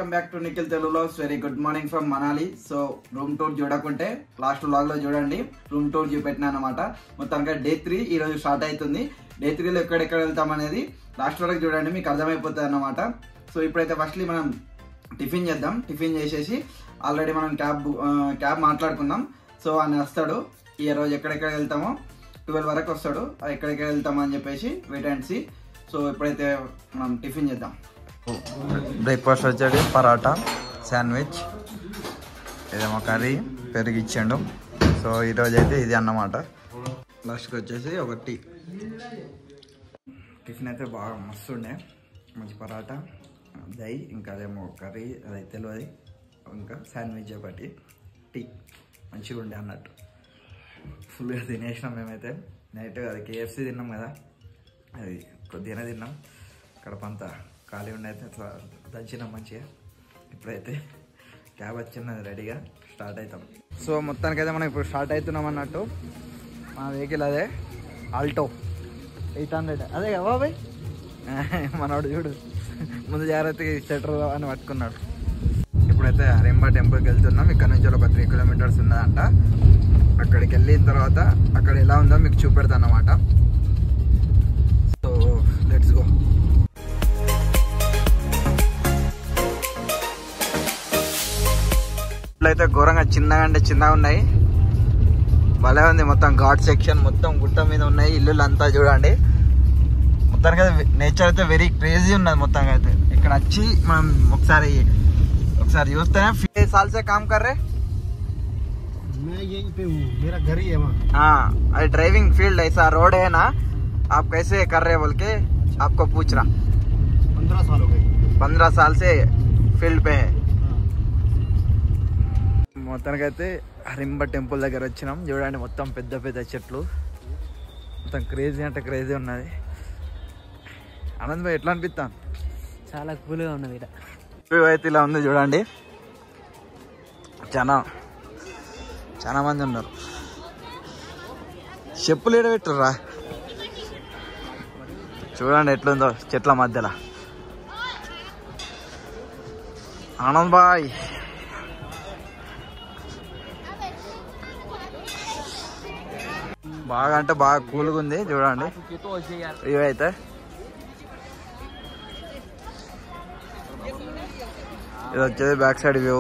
Welcome back to Nikhil Telugu vlogs. Very good morning from Manali. So room tour చూడకుంటే last vlog లో చూడండి, room tour చూపెట్టినా అనమాట. మొత్తానికి డే 3 ఈ రోజు స్టార్ట్ అవుతుంది. డే 3లో ఎక్కడెక్కడ వెళ్తాం అనేది లాస్ట్ వరకు చూడండి, మీకు అర్థమైపోతుంది అన్నమాట. సో ఇప్పుడైతే ఫస్ట్లీ మనం టిఫిన్ చేద్దాం. టిఫిన్ చేసేసి ఆల్రెడీ మనం క్యాబ్ మాట్లాడుకున్నాం. సో ఆయన వస్తాడు, ఈ రోజు ఎక్కడెక్కడ వెళ్తామో 12 వరకు వస్తాడు. ఎక్కడెక్కడ వెళ్తామో అని చెప్పేసి వెయిట్ అండ్ సీ. సో ఇప్పుడైతే మనం టిఫిన్ చేద్దాం. బ్రేక్ఫాస్ట్ వచ్చేది పరాటా, శాండ్విచ్, ఇదేమో కర్రీ, పెరుగు ఇచ్చాడు. సో ఈరోజు అయితే ఇది అన్నమాట. లాస్ట్కి వచ్చేసి ఒక టీ. టిఫిన్ అయితే బాగా మస్తు ఉండే, మంచి పరాటా, దహి, ఇంకా అదేమో కర్రీ, అది తెలియదు, ఇంకా శాండ్విచ్ ఒకటి, టీ మంచిగా ఉండే అన్నట్టు. ఫుల్గా తినేసినాం మేమైతే. నైట్ అది KFC తిన్నాం కదా, అది కొద్దిగానే తిన్నాం. కడపంతా ఖాళీ ఉండి అయితే అట్లా దంచినాం మంచిగా. ఇప్పుడైతే క్యాబ్ వచ్చిన్నది, రెడీగా స్టార్ట్ అవుతాం. సో మొత్తానికైతే మనం ఇప్పుడు స్టార్ట్ అవుతున్నాం అన్నట్టు. మా వెహికల్ అదే ఆల్టో 800, అదే కదా బాబాయ్. మనోడు చూడు ముందు జాగ్రత్తగా షటర్ అని పట్టుకున్నాడు. ఇప్పుడైతే హరింబా టెంపుల్కి వెళ్తున్నాం. ఇక్కడ నుంచి ఒక 3 కిలోమీటర్స్ ఉన్నదంట. అక్కడికి వెళ్ళిన తర్వాత అక్కడ ఎలా ఉందో మీకు చూపెడతాను అన్నమాట. So let's go. ఇట్లయితే ఘోరంగా చిన్నగా అంటే చిన్నగా ఉన్నాయి, భలే ఉంది. మొత్తం ఘాట్ సెక్షన్, మొత్తం గుట్ట మీద ఉన్నాయి ఇల్లులు అంతా చూడండి. మొత్తానికి అయితే నేచర్ అయితే వెరీ క్రేజీ ఉన్నది. మొత్తంగా అయితే ఇక్కడ వచ్చి మనం ఒకసారి చూస్తేనే సాల్ సే కామ్ కర్ రే. मैं यहीं पे हूँ, मेरा घर ही है वहाँ. हाँ, अरे ड्राइविंग फील्ड ऐसा रोड है ना, आप कैसे कर रहे बोल के आपको पूछ रहा. 15 साल हो गए. 15 साल से फील्ड पे है. మొత్తానికి అయితే హరింబ టెంపుల్ దగ్గర వచ్చినాం. చూడండి మొత్తం పెద్ద పెద్ద చెట్లు, మొత్తం క్రేజీ అంటే క్రేజీ ఉన్నది. ఆనంద్ భాయ్ ఎట్లా అనిపిస్తాను? చాలా కూల్గా ఉన్నది ఇక్కడ. వ్యూ అయితే ఇలా ఉంది చూడండి. చాలా మంది ఉన్నారు. చెప్పులు ఏడబెట్టుర్రా, చూడండి ఎట్లుందో చెట్ల మధ్యలో. ఆనంద్ భాయ్ బాగా అంటే బాగా కూల్గా ఉంది చూడండి. వ్యూ అయితే ఇది వచ్చేది బ్యాక్ సైడ్ వ్యూ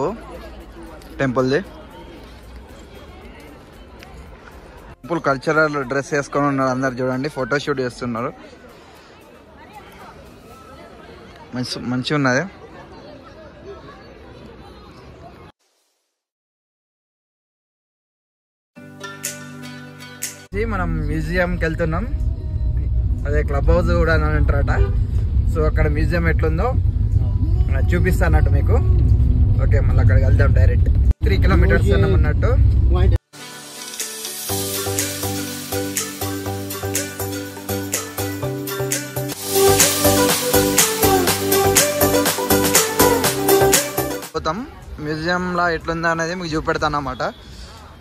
టెంపుల్ది. టెంపుల్ కల్చరల్ డ్రెస్ వేసుకొని ఉన్నారు అందరు చూడండి, ఫోటోషూట్ చేస్తున్నారు. మంచిగా ఉన్నది. మనం మ్యూజియంకి వెళ్తున్నాం. అదే క్లబ్ హౌస్ కూడా అని అంటారట. సో అక్కడ మ్యూజియం ఎట్లుందో చూపిస్తానట్టు మీకు. ఓకే, మళ్ళీ అక్కడికి వెళ్దాం డైరెక్ట్. 3 కిలోమీటర్స్ అన్నాం అన్నట్టు. మ్యూజియంలో ఎట్లుందో అనేది మీకు చూపెడతాను అన్నమాట.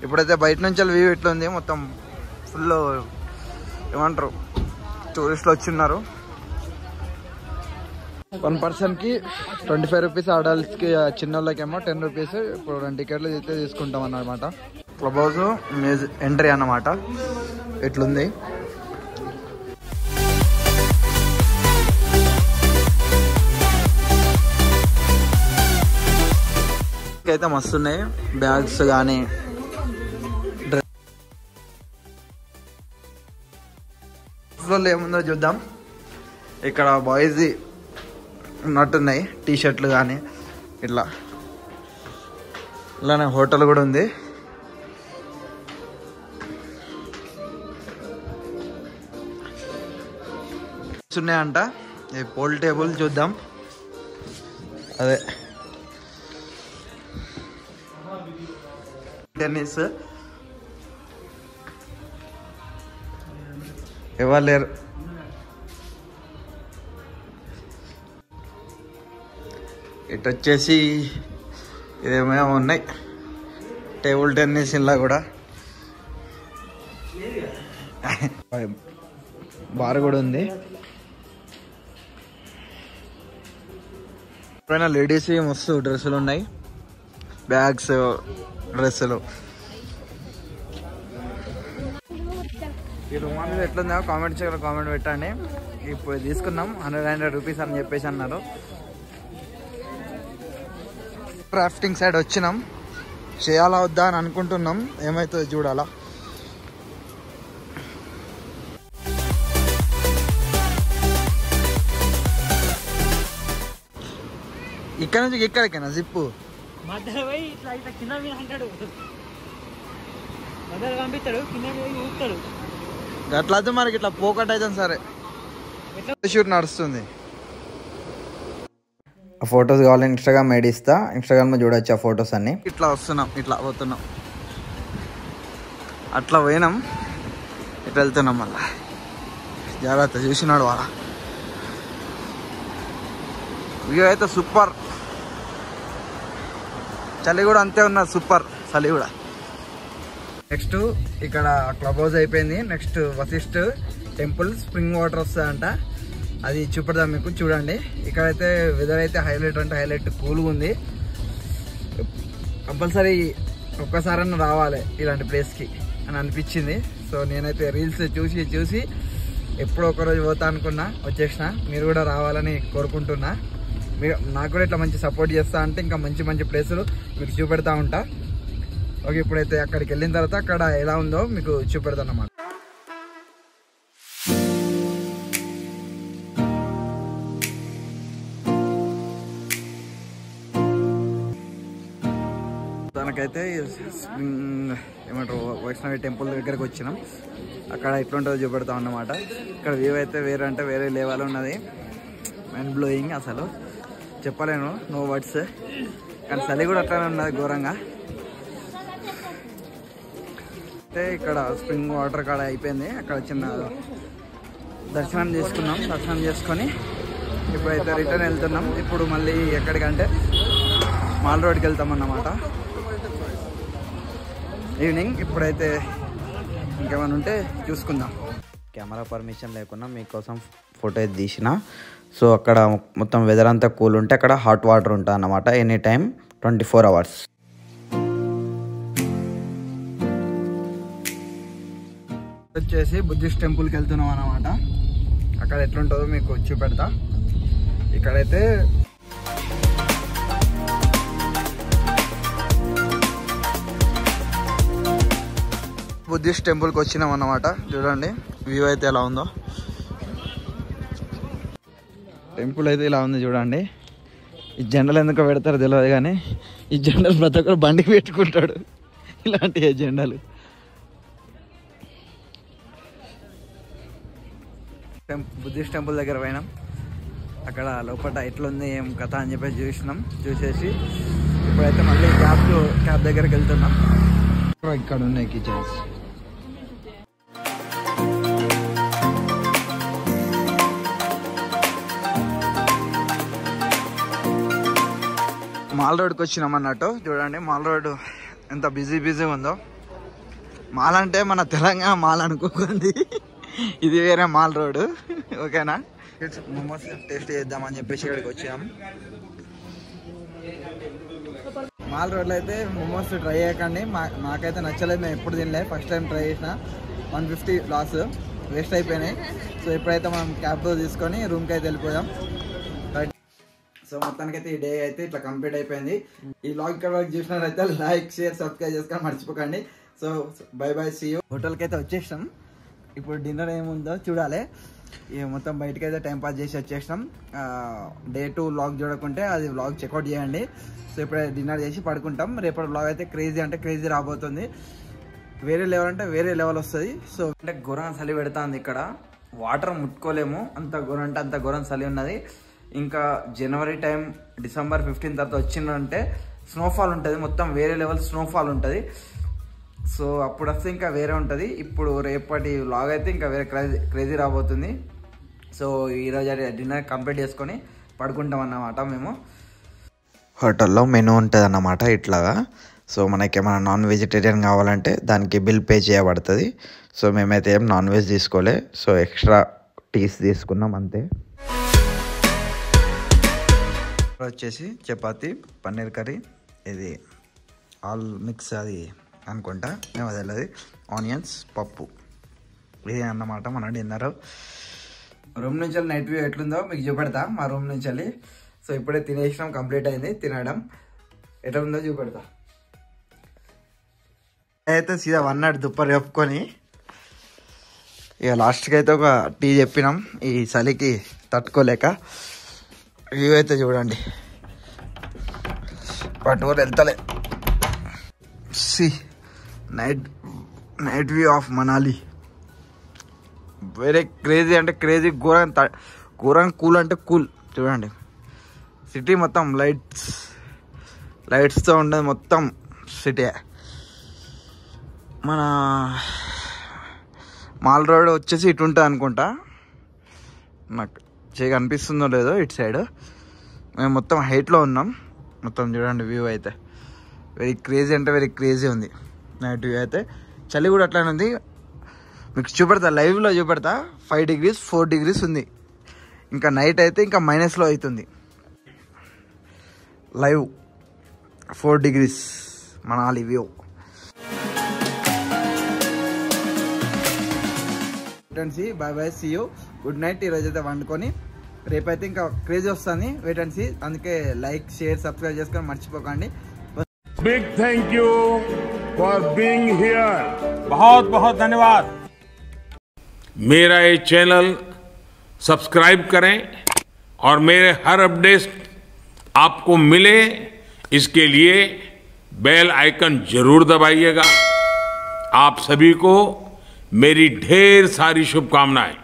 ఇప్పుడైతే బయట నుంచి వ్యూ ఎట్లుంది, మొత్తం ఫుల్ ఏమంటారు టూరిస్టులు వచ్చిన్నారు. 1 పర్సన్కి 25 రూపీస్, అడల్ట్స్కి చిన్న వాళ్ళకేమో 10 రూపీస్. ఇప్పుడు 2 టికెట్లు అయితే తీసుకుంటాం అన్నమాట. క్లబ్ హౌస్ ఎంట్రీ అన్నమాట. ఎట్లుంది అయితే మస్తు ఉన్నాయి. బ్యాగ్స్ కానీ డ్రెస్లో ఏముందో చూద్దాం. ఇక్కడ బాయ్స్ ఉన్నట్టున్నాయి టీ షర్ట్లు కానీ ఇట్లా. ఇలానే హోటల్ కూడా ఉంది. ఉన్నాయంట. ఈ పోల్ టేబుల్ చూద్దాం. అదే టెన్నిస్ ఎవరు లేరు. ఇటు వచ్చేసి ఇదేమో ఉన్నాయి టేబుల్ టెన్నిస్. ఇలా కూడా బార్ కూడా ఉంది. పైన లేడీస్ మస్తు డ్రెస్సులు ఉన్నాయి, బ్యాగ్స్, డ్రెస్సులు. ఈ రుమాల్ మీద ఎట్లుందో కామెంట్ చేయగల కామెంట్ పెట్టండి. ఇప్పుడు తీసుకున్నాం 100 రూపీస్ అని చెప్పేసి అన్నారు. క్రాఫ్టింగ్ సైడ్ వచ్చినాం, చేయాలా వద్దా అని అనుకుంటున్నాం, ఏమవుతుందో చూడాలా. ఇక్కడ నుంచి ఎక్కడికైనా జిప్పు మధ్యలో పోయి ఇట్లా ఇట్లా కింద మీద అంటాడు, మధ్యలో పంపిస్తాడు, కింద మీద ఊపుతాడు. అట్లా మనకి ఇట్లా పోకట్ అయితే సరే. షూట్ నడుస్తుంది. ఫొటోస్ కావాలి ఇన్స్టాగ్రామ్ ఐడి ఇస్తా, ఇన్స్టాగ్రామ్లో చూడొచ్చు ఆ ఫొటోస్ అన్ని. ఇట్లా వస్తున్నాం, ఇట్లా పోతున్నాం, అట్లా పోయినాం, ఇట్లా వెళ్తున్నాం. మళ్ళా జాగ్రత్త చూసినాడు వాళ్ళ వ్యూ అయితే సూపర్. చలి కూడా అంతే ఉన్నది, సూపర్ చలి కూడా. నెక్స్ట్ ఇక్కడ క్లబ్ హౌస్ అయిపోయింది. Next Vasishta temple spring water వస్తుందంట, అది చూపెడదాం మీకు. చూడండి ఇక్కడైతే వెదర్ అయితే హైలైట్ అంటే హైలైట్, కూల్గా ఉంది. కంపల్సరీ ఒక్కసారన్నా రావాలి ఇలాంటి ప్లేస్కి అని అనిపించింది. సో నేనైతే రీల్స్ చూసి చూసి ఎప్పుడో ఒకరోజు పోతా అనుకున్నా, వచ్చేసిన. మీరు కూడా రావాలని కోరుకుంటున్నా. మీరు నాకు కూడా ఇట్లా మంచి సపోర్ట్ చేస్తా అంటే ఇంకా మంచి మంచి ప్లేసులు మీకు చూపెడతా ఉంటా. ఓకే, ఇప్పుడైతే అక్కడికి వెళ్ళిన తర్వాత అక్కడ ఎలా ఉందో మీకు చూపెడతాను అన్నమాట. దానికైతే ఏమంటారు వైష్ణవి టెంపుల్ దగ్గరకు వచ్చినాం. అక్కడ ఎట్లుంటుందో చూపెడతాం అన్నమాట. ఇక్కడ వ్యూ అయితే వేరే అంటే వేరే లెవెల్ ఉన్నది, మైండ్ బ్లోయింగ్. అసలు చెప్పలేను, నో వర్డ్స్. కానీ చలి కూడా అట్లానే ఉన్నది ఘోరంగా. అయితే ఇక్కడ స్ప్రింగ్ వాటర్ కాడ అయిపోయింది. అక్కడ చిన్న దర్శనం చేసుకున్నాం. దర్శనం చేసుకొని ఇప్పుడైతే రిటర్న్ వెళ్తున్నాం. ఇప్పుడు మళ్ళీ ఎక్కడికంటే మాల్ రోడ్కి వెళ్తాం అన్నమాట ఈవినింగ్. ఇప్పుడైతే ఇంకేమైనా ఉంటే చూసుకుందాం. కెమెరా పర్మిషన్ లేకుండా మీకోసం ఫోటో అయితే తీసిన. సో అక్కడ మొత్తం వెదర్ అంతా కూల్ ఉంటే అక్కడ హాట్ వాటర్ ఉంటుంది అన్నమాట, ఎనీ టైం 24 hours. వచ్చేసి బుద్ధిస్ట్ టెంపుల్కి వెళ్తున్నాం అన్నమాట. అక్కడ ఎట్లుంటుందో మీకు చూపెడతా. ఇక్కడైతే బుద్ధిస్ట్ టెంపుల్కి వచ్చినాం అన్నమాట. చూడండి వ్యూ అయితే ఎలా ఉందో. టెంపుల్ అయితే ఇలా ఉంది చూడండి. ఈ జెండాలు ఎందుకో పెడతారో తెలియదు కానీ ఈ జెండాలు ప్రతి ఒక్కరు బండికి పెట్టుకుంటాడు, ఇలాంటి జెండాలు. బుద్ధిస్ట్ టెంపుల్ దగ్గర పోయినాం. అక్కడ లోపల ఎట్లుంది ఏం కథ అని చెప్పేసి చూసినాం. చూసేసి ఇప్పుడైతే మళ్ళీ క్యాబ్ దగ్గరికి వెళ్తున్నాం. ఇక్కడ ఉన్నాయి కిచెన్స్. మాల్ రోడ్కి వచ్చినాం అన్నట్టు. చూడండి మాల్ రోడ్డు ఎంత బిజీ ఉందో. మాల్ అంటే మన తెలంగాణ మాల్ అనుకోకండి, ఇది వేరే మాల్ రోడ్డు. ఓకేనా, మోమోస్ టేస్ట్ చేద్దామని చెప్పేసి ఇక్కడికి వచ్చాం. మాల్ రోడ్లో అయితే మోమోస్ ట్రై చేయకండి, నాకైతే నచ్చలేదు. మేము ఎప్పుడు తినలేదు, ఫస్ట్ టైం ట్రై చేసిన. 150 లాస్, వేస్ట్ అయిపోయినాయి. సో ఇప్పుడైతే మనం క్యాబ్ తీసుకొని రూమ్కి అయితే వెళ్ళిపోయాం. సో మొత్తానికైతే ఈ డే అయితే ఇట్లా కంప్లీట్ అయిపోయింది. ఈ వ్లాగ్ ఇక్కడ వరకు చూసినారైతే లైక్, షేర్, సబ్స్క్రైబ్ చేసుకొని మర్చిపోకండి. So bye bye, see you. హోటల్కి అయితే వచ్చేసినాం. ఇప్పుడు డిన్నర్ ఏముందో చూడాలి. ఇక మొత్తం బయటకి అయితే టైం పాస్ చేసి వచ్చేసినాం. Day 2 వ్లాగ్ చూడకుంటే అది వ్లాగ్ చెక్అవుట్ చేయండి. సో ఇప్పుడే డిన్నర్ చేసి పడుకుంటాం. రేపటి వ్లాగ్ అయితే క్రేజీ అంటే క్రేజీ రాబోతుంది. వేరే లెవెల్ అంటే వేరే లెవెల్ వస్తుంది. సో అంటే ఘోరం చలి పెడుతుంది. ఇక్కడ వాటర్ ముట్టుకోలేము, అంత ఘోరం అంటే అంత ఘోరం చలి ఉన్నది. ఇంకా జనవరి టైం, December 15 తర్వాత వచ్చిందంటే స్నోఫాల్ ఉంటుంది, మొత్తం వేరే లెవెల్ స్నోఫాల్ ఉంటుంది. సో అప్పుడు వస్తే ఇంకా వేరే ఉంటుంది. ఇప్పుడు రేపటి వ్లాగ్ అయితే ఇంకా వేరే క్రేజీ రాబోతుంది. సో ఈరోజు డిన్నర్ కంప్లీట్ చేసుకొని పడుకుంటాం అన్నమాట. మేము హోటల్లో మెనూ ఉంటుంది అన్నమాట ఇట్లాగా. సో మనకి ఏమైనా నాన్ వెజిటేరియన్ కావాలంటే దానికి బిల్ పే చేయబడుతుంది. సో మేమైతే ఏం నాన్ వెజ్ తీసుకోలే, సో ఎక్స్ట్రా టీస్ తీసుకున్నాం అంతే. వచ్చేసి చపాతి పన్నీర్ కర్రీ, ఇది ఆల్ మిక్స్ అది అనుకుంటా, మేము తెలియదు. ఆనియన్స్, పప్పు, ఇది అన్నమాట మన డిన్నర్. రూమ్ నుంచి నైట్ వ్యూ ఎట్లుందో మీకు చూపెడతా మా రూమ్ నుంచి. సో ఇప్పుడే తినేసినాం, కంప్లీట్ అయింది తినడం. ఎట్లా ఉందో చూపెడతా. అయితే సీదా వన్నాడు దుప్పరు చెప్పుకొని ఇక లాస్ట్కి అయితే ఒక టీ చెప్పినాం ఈ చలికి తట్టుకోలేక. వ్యూ అయితే చూడండి, పట్టుకోరు వెళ్తలే. See night view of Manali, very crazy అంటే క్రేజీ, ఘోరంగా కూల్ అంటే కూల్. చూడండి సిటీ మొత్తం లైట్స్తో ఉండదు మొత్తం సిటీ. మన మాల్ రోడ్ వచ్చేసి ఇటు ఉంటుంది అనుకుంటా, నాకు చేయగా అనిపిస్తుందో లేదో. ఇటు సైడ్ మేము మొత్తం హైట్లో ఉన్నాం. మొత్తం చూడండి వ్యూ అయితే వెరీ క్రేజీ అంటే వెరీ క్రేజీ ఉంది. నైట్ వ్యూ అయితే చలి కూడా అట్లానే ఉంది. మీకు చూపెడతా, లైవ్లో చూపెడతా. 5 degrees 4 degrees ఉంది. ఇంకా నైట్ అయితే ఇంకా మైనస్లో అవుతుంది. Live 4 degrees Manali view. Bye bye, see you, good night. ఈరోజు అయితే వండుకొని రేపైతే ఇంకా క్రేజీ వస్తుంది, వెయిట్ అండ్ సీ. అందుకే లైక్, షేర్, సబ్స్క్రైబ్ చేసుకొని మర్చిపోకండి. Big thank you for being here. बहुत बहुत धन्यवाद. मेरा ये चैनल सब्सक्राइब करें और मेरे हर अपडेट आपको मिले, इसके लिए बेल आइकन जरूर दबाइएगा. आप सभी को मेरी ढेर सारी शुभकामनाएं.